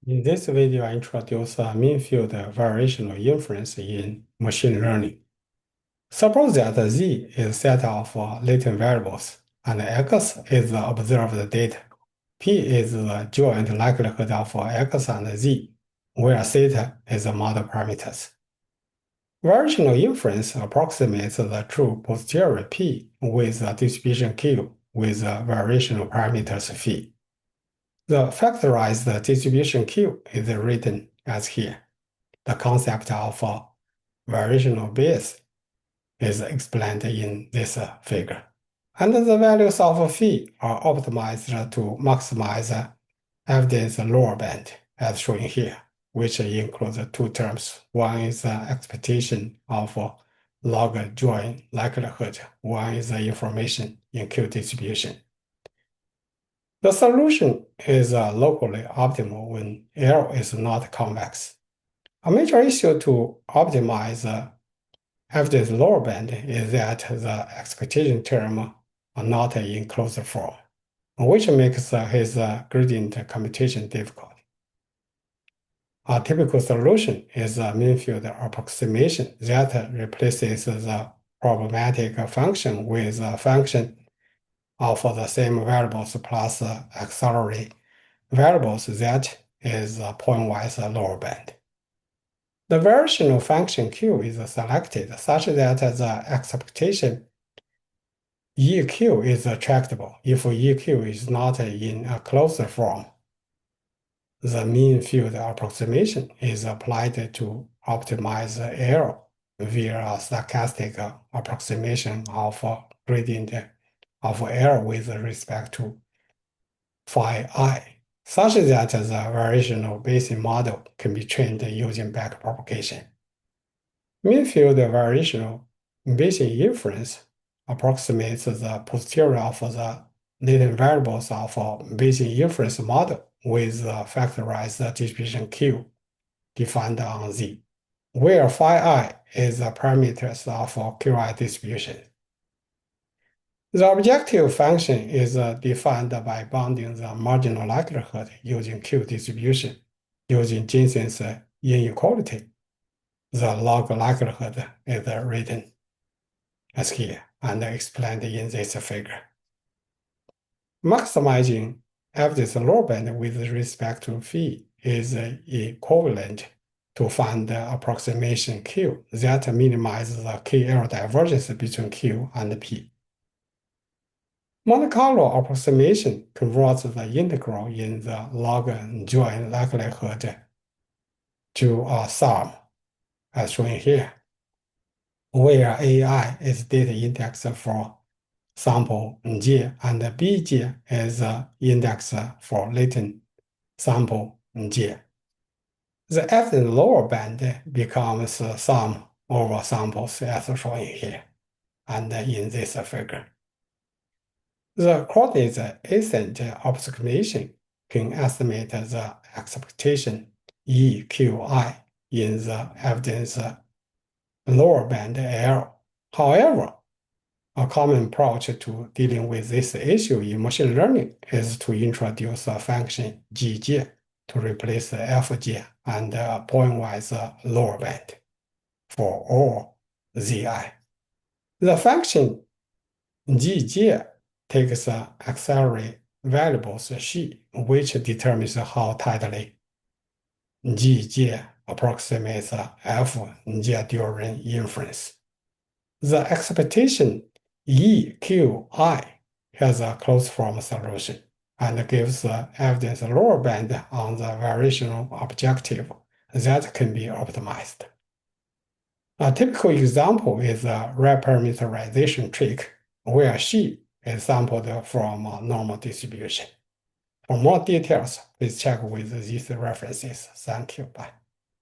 In this video, I introduce a mean-field variational inference in machine learning. Suppose that Z is a set of latent variables, and X is the observed data. P is the joint likelihood of X and Z, where theta is the model parameters. Variational inference approximates the true posterior P with a distribution Q with a variational parameters phi. The factorized distribution Q is written as here. The concept of variational Bayes is explained in this figure. And the values of phi are optimized to maximize evidence lower band, as shown here, which includes two terms. One is the expectation of log join likelihood. One is the information in Q distribution. The solution is locally optimal when L is not convex. A major issue to optimize evidence lower band is that the expectation term are not in closed form, which makes his gradient computation difficult. A typical solution is a mean-field approximation that replaces the problematic function with a function of the same variables plus auxiliary variables that is pointwise lower band. The variational function Q is selected such that the expectation EQ is tractable if EQ is not in a closed form. The mean field approximation is applied to optimize error via a stochastic approximation of gradient of error with respect to phi I, such that the variational Bayesian model can be trained using backpropagation. Mean-field variational Bayesian inference approximates the posterior of the latent variables of a Bayesian inference model with the factorized distribution Q defined on Z, where phi I is the parameters of a QI distribution. The objective function is defined by bounding the marginal likelihood using Q distribution using Jensen's inequality. The log likelihood is written as here and explained in this figure. Maximizing evidence lower band with respect to phi is equivalent to find the approximation Q that minimizes the K error divergence between Q and P. Monte Carlo approximation converts the integral in the log join likelihood to a sum, as shown here, where AI is data index for sample J and Bj is index for latent sample J. The evidence lower band becomes sum over samples as shown here and in this figure. The coordinate ascent approximation can estimate the expectation EQI in the evidence lower band L. However, a common approach to dealing with this issue in machine learning is to introduce a function Gj to replace Fj and a pointwise lower band for all Zi. The function Gj takes auxiliary variables xi, which determines how tightly Gj approximates Fj during inference. The expectation EQI has a closed form solution and gives evidence lower band on the variational objective that can be optimized. A typical example is a reparameterization trick where xi is sampled from a normal distribution. For more details, please check with these references. Thank you. Bye.